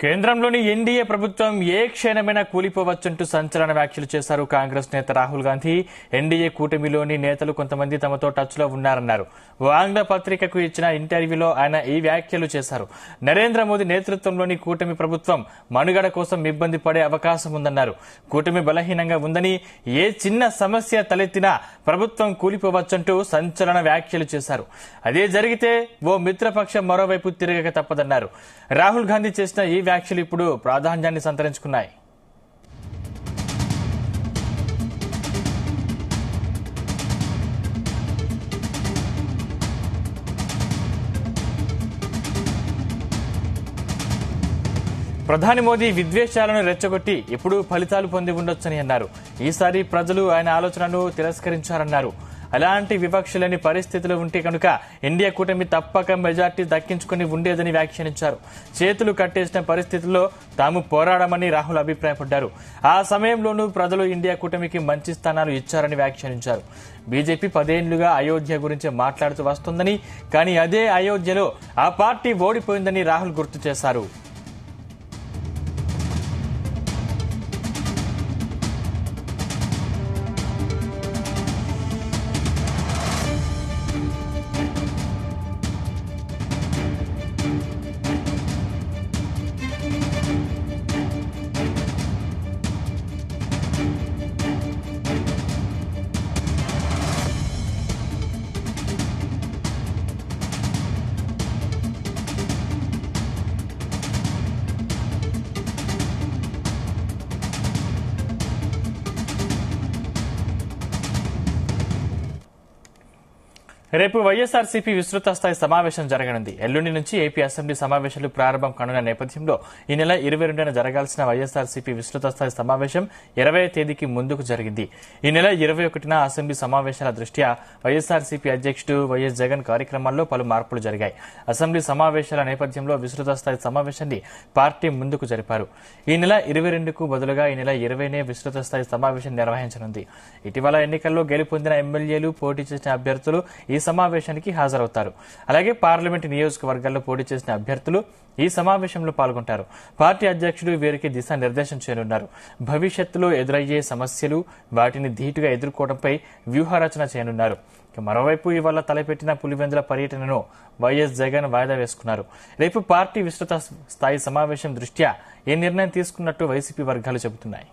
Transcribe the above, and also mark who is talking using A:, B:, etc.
A: కేంద్రంలోని ఎన్డీఏ ప్రభుత్వం ఏ క్షణమైనా కూలిపోవచ్చంటూ సంచలన వ్యాఖ్యలు చేశారు కాంగ్రెస్ నేత రాహుల్ గాంధీ. ఎన్డీఏ కూటమిలోని నేతలు కొంతమంది తమతో టచ్ లో ఉన్నారన్నారు. ఆంగ్ల పత్రికకు ఇచ్చిన ఇంటర్వ్యూలో ఆయన ఈ వ్యాఖ్యలు చేశారు. నరేంద్ర మోదీ నేతృత్వంలోని కూటమి ప్రభుత్వం మనుగడ కోసం ఇబ్బంది పడే అవకాశం ఉందన్నారు. కూటమి బలహీనంగా ఉందని, ఏ చిన్న సమస్య తలెత్తినా ప్రభుత్వం కూలిపోవచ్చంటూ సంచలన వ్యాఖ్యలు చేశారు. అదే జరిగితే ఓ మిత్రపక్షం మరోవైపు తిరగక తప్పదన్నారు. రాహుల్ గాంధీ చేసిన ఈ వ్యాఖ్యలు ఇప్పుడు ప్రాధాన్యాన్ని సంతరించుకున్నాయి. ప్రధాని మోదీ విద్వేషాలను రెచ్చగొట్టి ఇప్పుడు ఫలితాలు పొంది ఉండొచ్చని అన్నారు. ఈసారి ప్రజలు ఆయన ఆలోచనను తిరస్కరించారన్నారు. అలాంటి వివక్షలేని పరిస్థితులు ఉంటే కనుక ఇండియా కూటమి తప్పక మెజార్టీ దక్కించుకుని ఉండేదని వ్యాఖ్యానించారు. చేతులు కట్టేసిన పరిస్థితుల్లో తాము పోరాడమని రాహుల్ అభిప్రాయపడ్డారు. ఆ సమయంలోనూ ప్రజలు ఇండియా కూటమికి మంచి స్థానాలు ఇచ్చారని వ్యాఖ్యానించారు. బీజేపీ 10 ఏళ్లుగా అయోధ్య గురించి మాట్లాడుతూ వస్తోందని, కానీ అదే అయోధ్యలో ఆ పార్టీ ఓడిపోయిందని రాహుల్ గుర్తు చేశారు. రేపు వైఎస్ఆర్సీపీ విస్తృత స్థాయి సమావేశం జరగనుంది. ఎల్లుండి నుంచి ఏపీ అసెంబ్లీ సమావేశాలు ప్రారంభం కానున్న నేపథ్యంలో ఈ నెల 22న జరగాల్సిన వైఎస్ఆర్సీపీ విస్తృత స్థాయి సమావేశం 20వ తేదీకి ముందుకు జరిగింది. ఈ నెల 21న అసెంబ్లీ సమావేశాల దృష్ట్యా వైఎస్ఆర్సీపీ అధ్యక్షుడు వైఎస్ జగన్ కార్యక్రమాల్లో పలు మార్పులు జరిగాయి. అసెంబ్లీ సమావేశాల నేపథ్యంలో విస్తృత స్థాయి సమావేశాన్ని పార్టీ ముందుకు జరిపారు. ఈ నెల 22కు బదులుగా ఈ నెల 20నే విస్తృత స్థాయి సమావేశం నిర్వహించనుంది. ఇటీవల ఎన్నికల్లో గెలుపొందిన ఎమ్మెల్యేలు, పోటీ చేసిన అభ్యర్థులు ఈ సమావేశానికి హాజరవుతారు. అలాగే పార్లమెంటు నియోజకవర్గాల్లో పోటీ చేసిన అభ్యర్థులు ఈ సమావేశంలో పాల్గొంటారు. పార్టీ అధ్యక్షుడు వీరికి దిశానిర్దేశం చేయనున్నారు. భవిష్యత్తులో ఎదురయ్యే సమస్యలు, వాటిని ధీటుగా ఎదుర్కోవడంపై వ్యూహరచన చేయనున్నారు. మరోవైపు ఇవాళ తలపెట్టిన పులివెందుల పర్యటనను వైఎస్ జగన్ వాయిదా వేసుకున్నారు. రేపు పార్టీ విస్తృత స్థాయి సమావేశం దృష్ట్యా ఈ నిర్ణయం తీసుకున్నట్టు వైసీపీ వర్గాలు చెబుతున్నాయి.